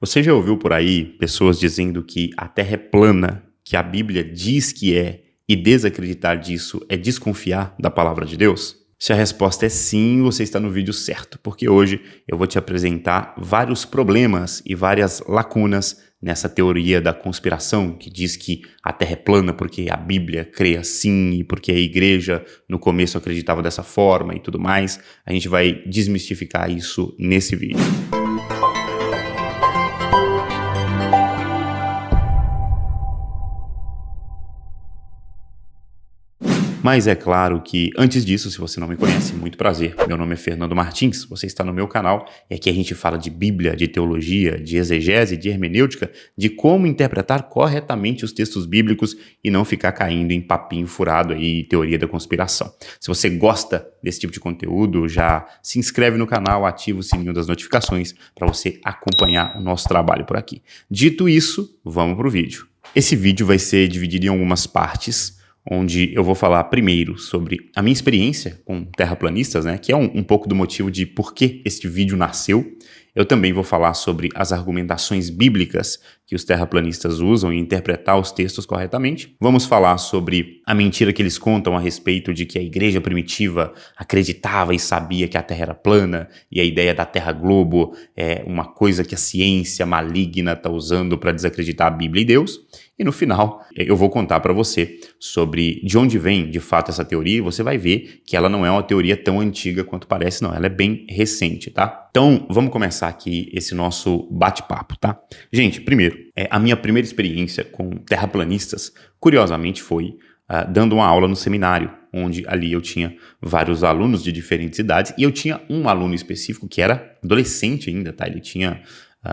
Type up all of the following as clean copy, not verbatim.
Você já ouviu por aí pessoas dizendo que a Terra é plana, que a Bíblia diz que é, e desacreditar disso é desconfiar da palavra de Deus? Se a resposta é sim, você está no vídeo certo, porque hoje eu vou te apresentar vários problemas e várias lacunas nessa teoria da conspiração que diz que a Terra é plana porque a Bíblia crê assim e porque a igreja no começo acreditava dessa forma e tudo mais. A gente vai desmistificar isso nesse vídeo. Mas é claro que, antes disso, se você não me conhece, muito prazer. Meu nome é Fernando Martins, você está no meu canal e aqui a gente fala de Bíblia, de teologia, de exegese, de hermenêutica, de como interpretar corretamente os textos bíblicos e não ficar caindo em papinho furado aí, teoria da conspiração. Se você gosta desse tipo de conteúdo, já se inscreve no canal, ativa o sininho das notificações para você acompanhar o nosso trabalho por aqui. Dito isso, vamos para o vídeo. Esse vídeo vai ser dividido em algumas partes, onde eu vou falar primeiro sobre a minha experiência com terraplanistas, né, que é um pouco do motivo de por que este vídeo nasceu. Eu também vou falar sobre as argumentações bíblicas que os terraplanistas usam em interpretar os textos corretamente. Vamos falar sobre a mentira que eles contam a respeito de que a igreja primitiva acreditava e sabia que a Terra era plana e a ideia da Terra globo é uma coisa que a ciência maligna está usando para desacreditar a Bíblia e Deus. E no final, eu vou contar para você sobre de onde vem, de fato, essa teoria, e você vai ver que ela não é uma teoria tão antiga quanto parece, não. Ela é bem recente, tá? Então, vamos começar aqui esse nosso bate-papo, tá? Gente, primeiro, a minha primeira experiência com terraplanistas, curiosamente, foi dando uma aula no seminário, onde ali eu tinha vários alunos de diferentes idades, e eu tinha um aluno específico que era adolescente ainda, tá? Ele tinha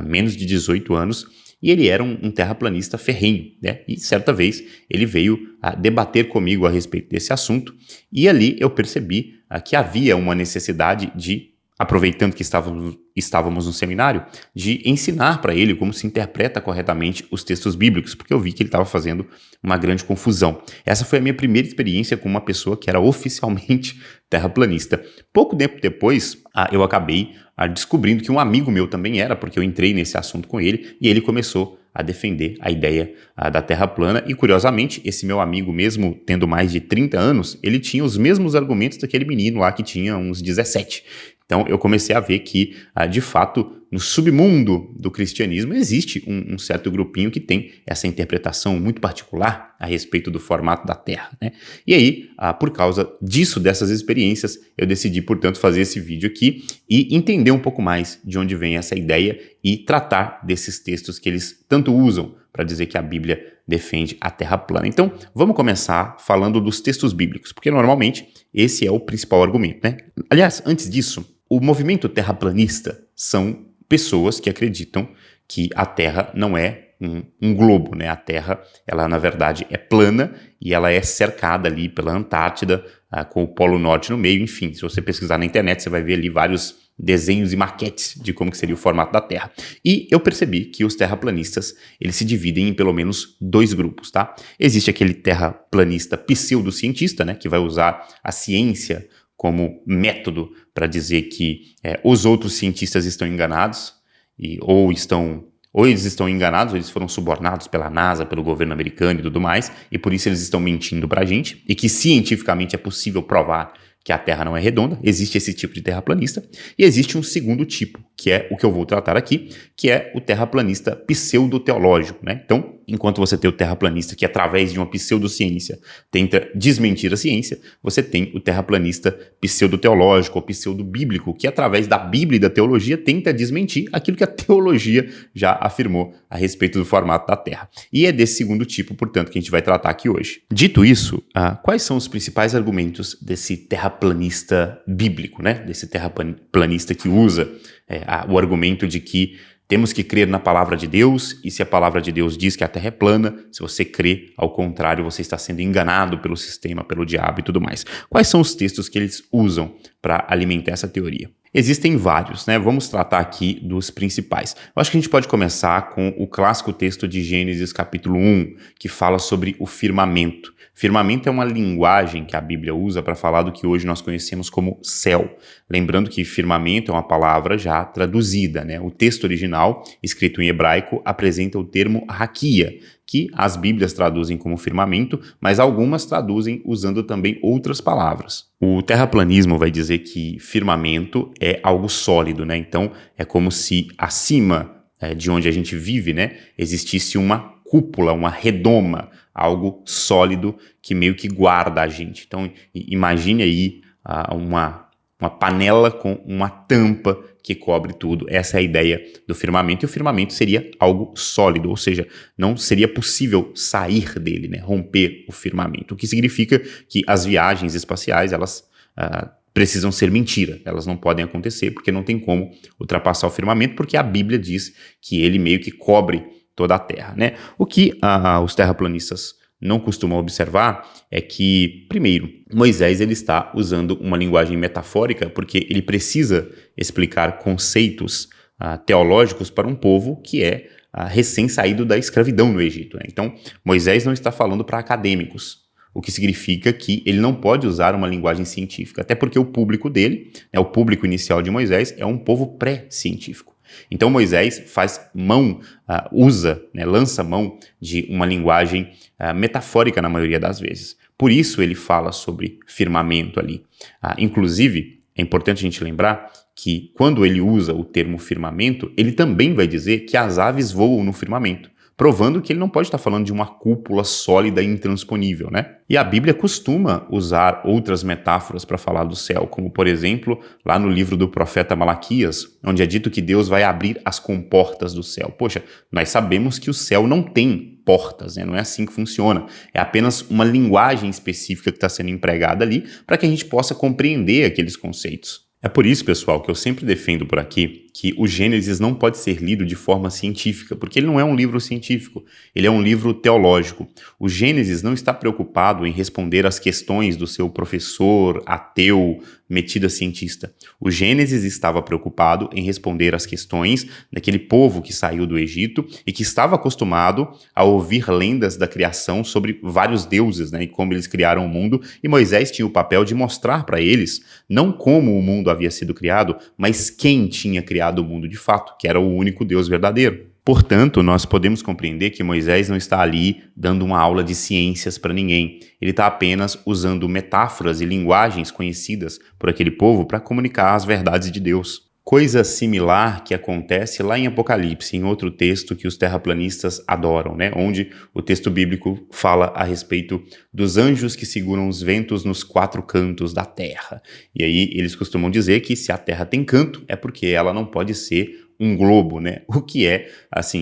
menos de 18 anos, e ele era um terraplanista ferrenho, né? E certa vez ele veio debater comigo a respeito desse assunto, e ali eu percebi que havia uma necessidade de, aproveitando que estávamos no seminário, de ensinar para ele como se interpreta corretamente os textos bíblicos, porque eu vi que ele estava fazendo uma grande confusão. Essa foi a minha primeira experiência com uma pessoa que era oficialmente terraplanista. Pouco tempo depois, eu acabei descobrindo que um amigo meu também era, porque eu entrei nesse assunto com ele, e ele começou a defender a ideia da Terra plana, e curiosamente, esse meu amigo mesmo, tendo mais de 30 anos, ele tinha os mesmos argumentos daquele menino lá que tinha uns 17. Então eu comecei a ver que, de fato, no submundo do cristianismo existe um certo grupinho que tem essa interpretação muito particular a respeito do formato da Terra, né? E aí, por causa disso, dessas experiências, eu decidi, portanto, fazer esse vídeo aqui e entender um pouco mais de onde vem essa ideia e tratar desses textos que eles tanto usam para dizer que a Bíblia defende a Terra plana. Então, vamos começar falando dos textos bíblicos, porque normalmente esse é o principal argumento, né? Aliás, antes disso, o movimento terraplanista são pessoas que acreditam que a Terra não é um globo, né? A Terra, ela na verdade é plana e ela é cercada ali pela Antártida, com o Polo Norte no meio. Enfim, se você pesquisar na internet, você vai ver ali vários desenhos e maquetes de como que seria o formato da Terra. E eu percebi que os terraplanistas, eles se dividem em pelo menos dois grupos, tá? Existe aquele terraplanista pseudocientista, né? Que vai usar a ciência como método para dizer que os outros cientistas estão enganados, ou eles estão enganados, ou eles foram subornados pela NASA, pelo governo americano e tudo mais, e por isso eles estão mentindo para a gente, e que cientificamente é possível provar que a Terra não é redonda. Existe esse tipo de terraplanista, e existe um segundo tipo, que é o que eu vou tratar aqui, que é o terraplanista pseudo-teológico, né? Então, enquanto você tem o terraplanista que, através de uma pseudociência, tenta desmentir a ciência, você tem o terraplanista pseudo-teológico ou pseudo-bíblico, que, através da Bíblia e da teologia, tenta desmentir aquilo que a teologia já afirmou a respeito do formato da Terra. E é desse segundo tipo, portanto, que a gente vai tratar aqui hoje. Dito isso, quais são os principais argumentos desse terraplanista bíblico, né? Desse terraplanista que usa o argumento de que temos que crer na palavra de Deus, e se a palavra de Deus diz que a Terra é plana, se você crê ao contrário, você está sendo enganado pelo sistema, pelo diabo e tudo mais. Quais são os textos que eles usam para alimentar essa teoria? Existem vários, né? Vamos tratar aqui dos principais. Eu acho que a gente pode começar com o clássico texto de Gênesis capítulo 1, que fala sobre o firmamento. Firmamento é uma linguagem que a Bíblia usa para falar do que hoje nós conhecemos como céu. Lembrando que firmamento é uma palavra já traduzida, né? O texto original, escrito em hebraico, apresenta o termo raquia, que as Bíblias traduzem como firmamento, mas algumas traduzem usando também outras palavras. O terraplanismo vai dizer que firmamento é algo sólido, né? Então é como se acima de onde a gente vive, né, existisse uma cúpula, uma redoma, algo sólido que meio que guarda a gente. Então imagine aí uma panela com uma tampa que cobre tudo. Essa é a ideia do firmamento, e o firmamento seria algo sólido, ou seja, não seria possível sair dele, né, romper o firmamento, o que significa que as viagens espaciais, elas precisam ser mentira, elas não podem acontecer, porque não tem como ultrapassar o firmamento, porque a Bíblia diz que ele meio que cobre toda a Terra, né? O que os terraplanistas não costumam observar é que, primeiro, Moisés ele está usando uma linguagem metafórica porque ele precisa explicar conceitos teológicos para um povo que é recém-saído da escravidão no Egito, né? Então, Moisés não está falando para acadêmicos, o que significa que ele não pode usar uma linguagem científica, até porque o público dele, o público inicial de Moisés, é um povo pré-científico. Então Moisés faz mão, lança mão de uma linguagem metafórica na maioria das vezes. Por isso ele fala sobre firmamento ali. Inclusive, é importante a gente lembrar que quando ele usa o termo firmamento, ele também vai dizer que as aves voam no firmamento, provando que ele não pode estar falando de uma cúpula sólida e intransponível, né? E a Bíblia costuma usar outras metáforas para falar do céu, como, por exemplo, lá no livro do profeta Malaquias, onde é dito que Deus vai abrir as comportas do céu. Poxa, nós sabemos que o céu não tem portas, né? Não é assim que funciona. É apenas uma linguagem específica que está sendo empregada ali para que a gente possa compreender aqueles conceitos. É por isso, pessoal, que eu sempre defendo por aqui que o Gênesis não pode ser lido de forma científica, porque ele não é um livro científico, ele é um livro teológico. O Gênesis não está preocupado em responder às questões do seu professor ateu, metido a cientista. O Gênesis estava preocupado em responder às questões daquele povo que saiu do Egito e que estava acostumado a ouvir lendas da criação sobre vários deuses, né, e como eles criaram o mundo, e Moisés tinha o papel de mostrar para eles não como o mundo havia sido criado, mas quem tinha criado o mundo de fato, que era o único Deus verdadeiro. Portanto, nós podemos compreender que Moisés não está ali dando uma aula de ciências para ninguém. Ele está apenas usando metáforas e linguagens conhecidas por aquele povo para comunicar as verdades de Deus. Coisa similar que acontece lá em Apocalipse, em outro texto que os terraplanistas adoram, né? Onde o texto bíblico fala a respeito dos anjos que seguram os ventos nos quatro cantos da terra. E aí eles costumam dizer que se a terra tem canto, é porque ela não pode ser um globo, né? O que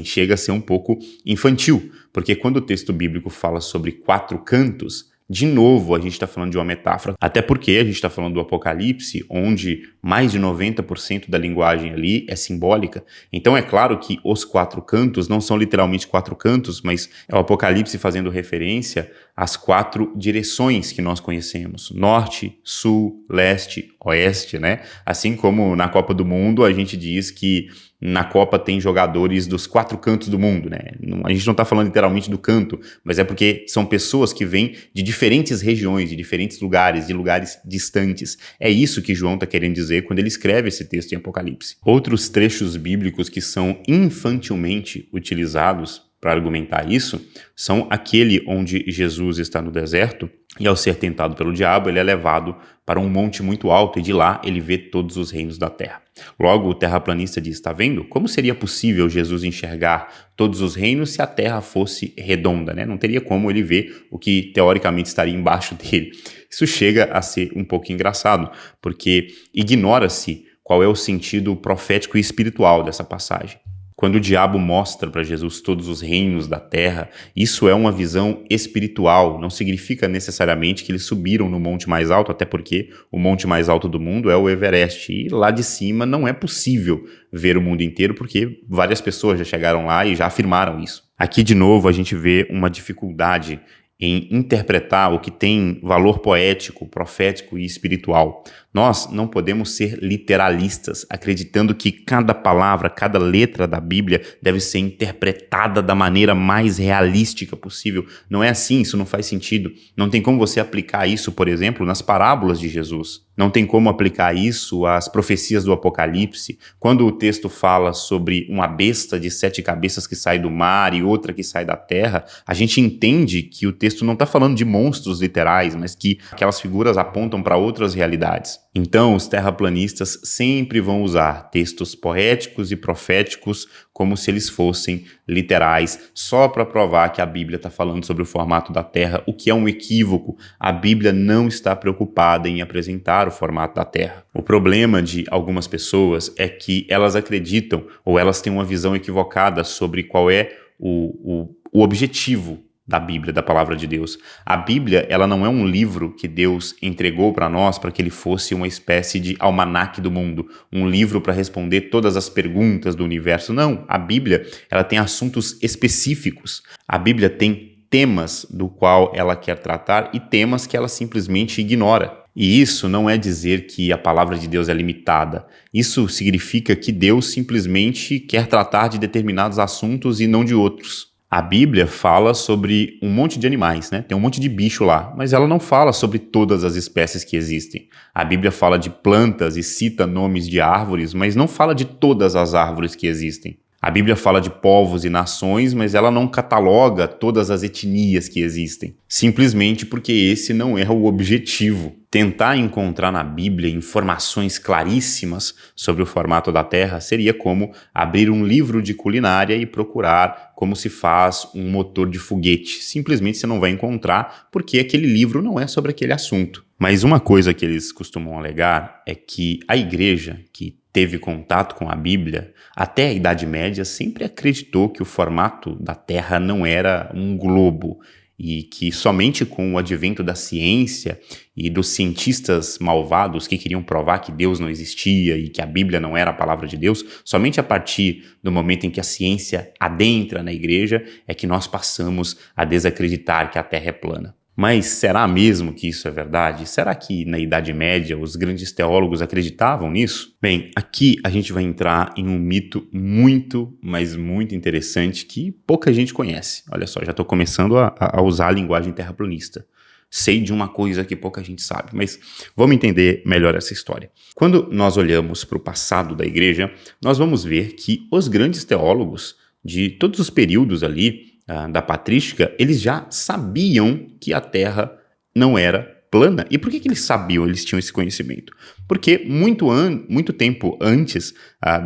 chega a ser um pouco infantil, porque quando o texto bíblico fala sobre quatro cantos, de novo, a gente está falando de uma metáfora, até porque a gente está falando do Apocalipse, onde mais de 90% da linguagem ali é simbólica. Então é claro que os quatro cantos não são literalmente quatro cantos, mas é o Apocalipse fazendo referência às quatro direções que nós conhecemos: norte, sul, leste, oeste, né? Assim como na Copa do Mundo a gente diz que na Copa tem jogadores dos quatro cantos do mundo, né? A gente não está falando literalmente do canto, mas é porque são pessoas que vêm de diferentes regiões, de diferentes lugares, de lugares distantes. É isso que João está querendo dizer quando ele escreve esse texto em Apocalipse. Outros trechos bíblicos que são infantilmente utilizados para argumentar isso são aquele onde Jesus está no deserto e, ao ser tentado pelo diabo, ele é levado para um monte muito alto e de lá ele vê todos os reinos da terra. Logo, o terraplanista diz: está vendo? Como seria possível Jesus enxergar todos os reinos se a terra fosse redonda, né? Não teria como ele ver o que teoricamente estaria embaixo dele. Isso chega a ser um pouco engraçado, porque ignora-se qual é o sentido profético e espiritual dessa passagem. Quando o diabo mostra para Jesus todos os reinos da terra, isso é uma visão espiritual, não significa necessariamente que eles subiram no monte mais alto, até porque o monte mais alto do mundo é o Everest, e lá de cima não é possível ver o mundo inteiro, porque várias pessoas já chegaram lá e já afirmaram isso. Aqui, de novo, a gente vê uma dificuldade em interpretar o que tem valor poético, profético e espiritual. Nós não podemos ser literalistas, acreditando que cada palavra, cada letra da Bíblia deve ser interpretada da maneira mais realística possível. Não é assim, isso não faz sentido. Não tem como você aplicar isso, por exemplo, nas parábolas de Jesus. Não tem como aplicar isso às profecias do Apocalipse. Quando o texto fala sobre uma besta de 7 cabeças que sai do mar e outra que sai da terra, a gente entende que o texto não está falando de monstros literais, mas que aquelas figuras apontam para outras realidades. Então, os terraplanistas sempre vão usar textos poéticos e proféticos como se eles fossem literais, só para provar que a Bíblia está falando sobre o formato da Terra, o que é um equívoco. A Bíblia não está preocupada em apresentar o formato da Terra. O problema de algumas pessoas é que elas acreditam ou elas têm uma visão equivocada sobre qual é o objetivo da Bíblia, da palavra de Deus. A Bíblia, ela não é um livro que Deus entregou para nós para que ele fosse uma espécie de almanaque do mundo, um livro para responder todas as perguntas do universo. Não, a Bíblia, ela tem assuntos específicos. A Bíblia tem temas do qual ela quer tratar e temas que ela simplesmente ignora. E isso não é dizer que a palavra de Deus é limitada. Isso significa que Deus simplesmente quer tratar de determinados assuntos e não de outros. A Bíblia fala sobre um monte de animais, né? Tem um monte de bicho lá, mas ela não fala sobre todas as espécies que existem. A Bíblia fala de plantas e cita nomes de árvores, mas não fala de todas as árvores que existem. A Bíblia fala de povos e nações, mas ela não cataloga todas as etnias que existem, simplesmente porque esse não é o objetivo. Tentar encontrar na Bíblia informações claríssimas sobre o formato da Terra seria como abrir um livro de culinária e procurar como se faz um motor de foguete. Simplesmente você não vai encontrar porque aquele livro não é sobre aquele assunto. Mas uma coisa que eles costumam alegar é que a igreja que teve contato com a Bíblia, até a Idade Média, sempre acreditou que o formato da Terra não era um globo e que somente com o advento da ciência e dos cientistas malvados que queriam provar que Deus não existia e que a Bíblia não era a palavra de Deus, somente a partir do momento em que a ciência adentra na igreja é que nós passamos a desacreditar que a Terra é plana. Mas será mesmo que isso é verdade? Será que na Idade Média os grandes teólogos acreditavam nisso? Bem, aqui a gente vai entrar em um mito muito, mas muito interessante que pouca gente conhece. Olha só, já estou começando a usar a linguagem terraplanista. Sei de uma coisa que pouca gente sabe, mas vamos entender melhor essa história. Quando nós olhamos para o passado da igreja, nós vamos ver que os grandes teólogos de todos os períodos ali, da patrística, eles já sabiam que a Terra não era plana. E por que eles sabiam, eles tinham esse conhecimento? Porque muito tempo antes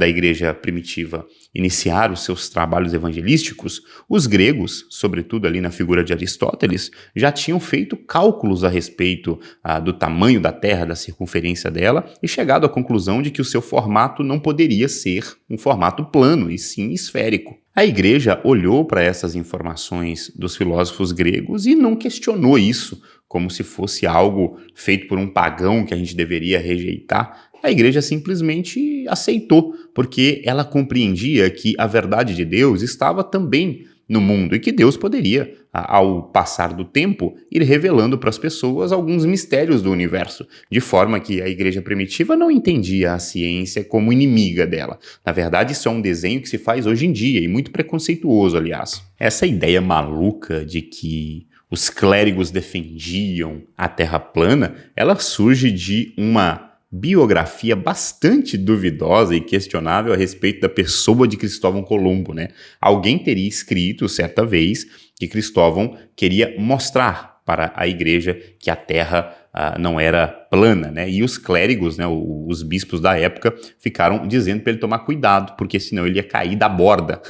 da igreja primitiva iniciar os seus trabalhos evangelísticos, os gregos, sobretudo ali na figura de Aristóteles, já tinham feito cálculos a respeito do tamanho da Terra, da circunferência dela, e chegado à conclusão de que o seu formato não poderia ser um formato plano, e sim esférico. A igreja olhou para essas informações dos filósofos gregos e não questionou isso como se fosse algo feito por um pagão que a gente deveria rejeitar. A igreja simplesmente aceitou, porque ela compreendia que a verdade de Deus estava também no mundo e que Deus poderia, ao passar do tempo, ir revelando para as pessoas alguns mistérios do universo, de forma que a igreja primitiva não entendia a ciência como inimiga dela. Na verdade, isso é um desenho que se faz hoje em dia, e muito preconceituoso, aliás. Essa ideia maluca de que os clérigos defendiam a Terra plana, ela surge de uma biografia bastante duvidosa e questionável a respeito da pessoa de Cristóvão Colombo, né? Alguém teria escrito, certa vez, que Cristóvão queria mostrar para a igreja que a Terra não era plana, né? E os clérigos, né, os bispos da época, ficaram dizendo para ele tomar cuidado, porque senão ele ia cair da borda.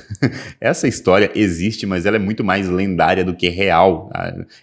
Essa história existe, mas ela é muito mais lendária do que real.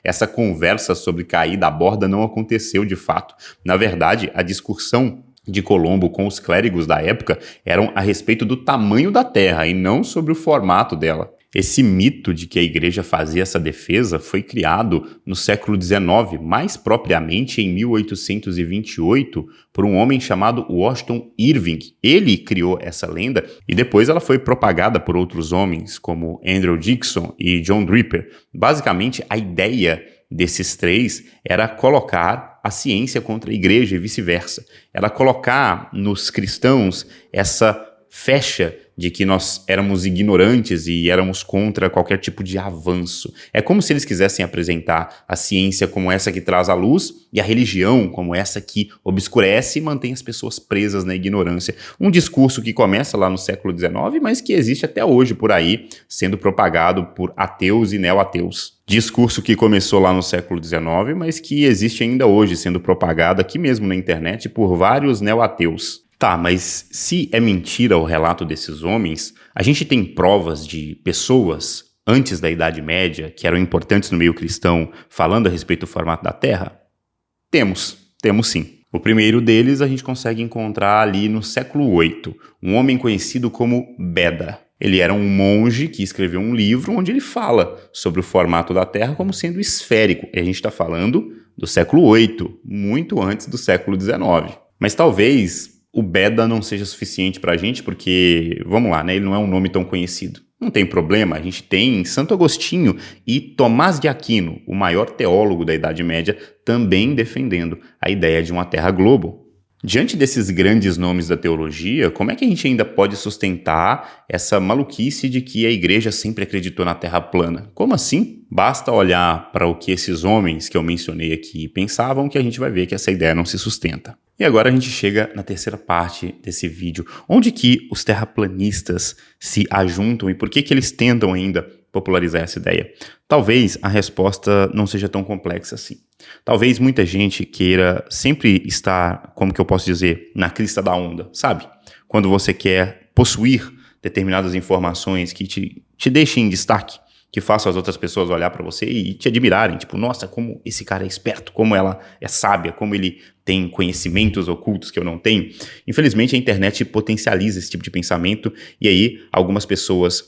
Essa conversa sobre cair da borda não aconteceu de fato. Na verdade, a discussão de Colombo com os clérigos da época eram a respeito do tamanho da Terra e não sobre o formato dela. Esse mito de que a igreja fazia essa defesa foi criado no século XIX, mais propriamente em 1828, por um homem chamado Washington Irving. Ele criou essa lenda e depois ela foi propagada por outros homens, como Andrew Dickson e John Draper. Basicamente, a ideia desses três era colocar a ciência contra a igreja e vice-versa. Ela colocar nos cristãos essa fecha de que nós éramos ignorantes e éramos contra qualquer tipo de avanço. É como se eles quisessem apresentar a ciência como essa que traz a luz e a religião como essa que obscurece e mantém as pessoas presas na ignorância. Um discurso que começa lá no século XIX, mas que existe até hoje por aí, sendo propagado por ateus e neo-ateus. Discurso que começou lá no século XIX, mas que existe ainda hoje, sendo propagado aqui mesmo na internet por vários neo-ateus. Tá, mas se é mentira o relato desses homens, a gente tem provas de pessoas antes da Idade Média que eram importantes no meio cristão falando a respeito do formato da Terra? Temos sim. O primeiro deles a gente consegue encontrar ali no século VIII, um homem conhecido como Beda. Ele era um monge que escreveu um livro onde ele fala sobre o formato da Terra como sendo esférico. E a gente está falando do século VIII, muito antes do século XIX. Mas talvez o Beda não seja suficiente para a gente, porque, vamos lá, né, ele não é um nome tão conhecido. Não tem problema, a gente tem Santo Agostinho e Tomás de Aquino, o maior teólogo da Idade Média, também defendendo a ideia de uma Terra-globo. Diante desses grandes nomes da teologia, como é que a gente ainda pode sustentar essa maluquice de que a igreja sempre acreditou na Terra plana? Como assim? Basta olhar para o que esses homens que eu mencionei aqui pensavam que a gente vai ver que essa ideia não se sustenta. E agora a gente chega na terceira parte desse vídeo, onde que os terraplanistas se ajuntam e por que eles tentam ainda popularizar essa ideia. Talvez a resposta não seja tão complexa assim. Talvez muita gente queira sempre estar, como que eu posso dizer, na crista da onda, sabe? Quando você quer possuir determinadas informações que te deixem em destaque, que façam as outras pessoas olhar para você e te admirarem, tipo, nossa, como esse cara é esperto, como ela é sábia, como ele tem conhecimentos ocultos que eu não tenho. Infelizmente, a internet potencializa esse tipo de pensamento e aí algumas pessoas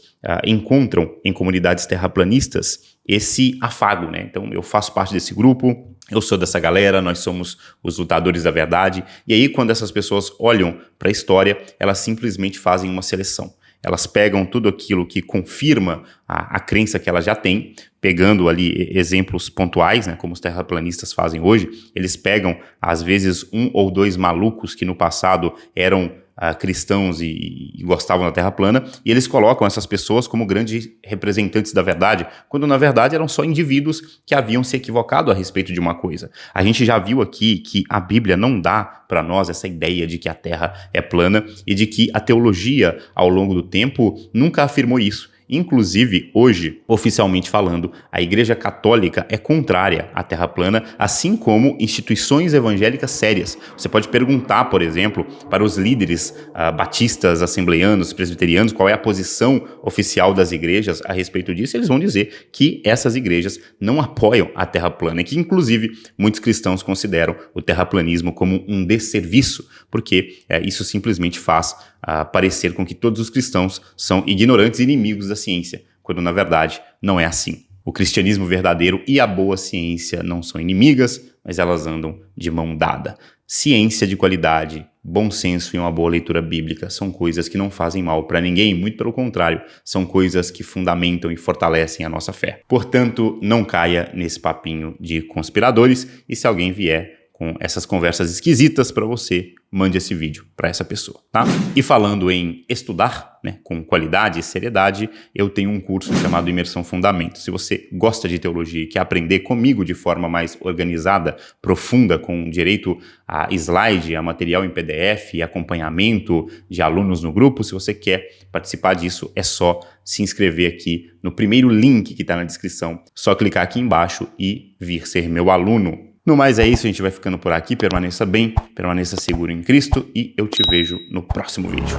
encontram em comunidades terraplanistas esse afago, né? Então, eu faço parte desse grupo, eu sou dessa galera, nós somos os lutadores da verdade. E aí, quando essas pessoas olham para a história, elas simplesmente fazem uma seleção. Elas pegam tudo aquilo que confirma a crença que elas já têm, pegando ali exemplos pontuais, né, como os terraplanistas fazem hoje. Eles pegam, às vezes, 1 ou 2 malucos que no passado eram cristãos e gostavam da Terra plana, e eles colocam essas pessoas como grandes representantes da verdade, quando na verdade eram só indivíduos que haviam se equivocado a respeito de uma coisa. A gente já viu aqui que a Bíblia não dá para nós essa ideia de que a Terra é plana e de que a teologia, ao longo do tempo, nunca afirmou isso. Inclusive, hoje, oficialmente falando, a Igreja Católica é contrária à Terra plana, assim como instituições evangélicas sérias. Você pode perguntar, por exemplo, para os líderes batistas, assembleianos, presbiterianos, qual é a posição oficial das igrejas a respeito disso. Eles vão dizer que essas igrejas não apoiam a Terra plana e que, inclusive, muitos cristãos consideram o terraplanismo como um desserviço, porque isso simplesmente faz parecer com que todos os cristãos são ignorantes e inimigos da ciência, quando na verdade não é assim. O cristianismo verdadeiro e a boa ciência não são inimigas, mas elas andam de mão dada. Ciência de qualidade, bom senso e uma boa leitura bíblica são coisas que não fazem mal para ninguém, muito pelo contrário, são coisas que fundamentam e fortalecem a nossa fé. Portanto, não caia nesse papinho de conspiradores e se alguém vier com essas conversas esquisitas para você, mande esse vídeo para essa pessoa, tá? E falando em estudar, né, com qualidade e seriedade, eu tenho um curso chamado Imersão Fundamentos. Se você gosta de teologia e quer aprender comigo de forma mais organizada, profunda, com direito a slide, a material em PDF e acompanhamento de alunos no grupo, se você quer participar disso, é só se inscrever aqui no primeiro link que está na descrição. Só clicar aqui embaixo e vir ser meu aluno. No mais é isso, a gente vai ficando por aqui. Permaneça bem, permaneça seguro em Cristo e eu te vejo no próximo vídeo.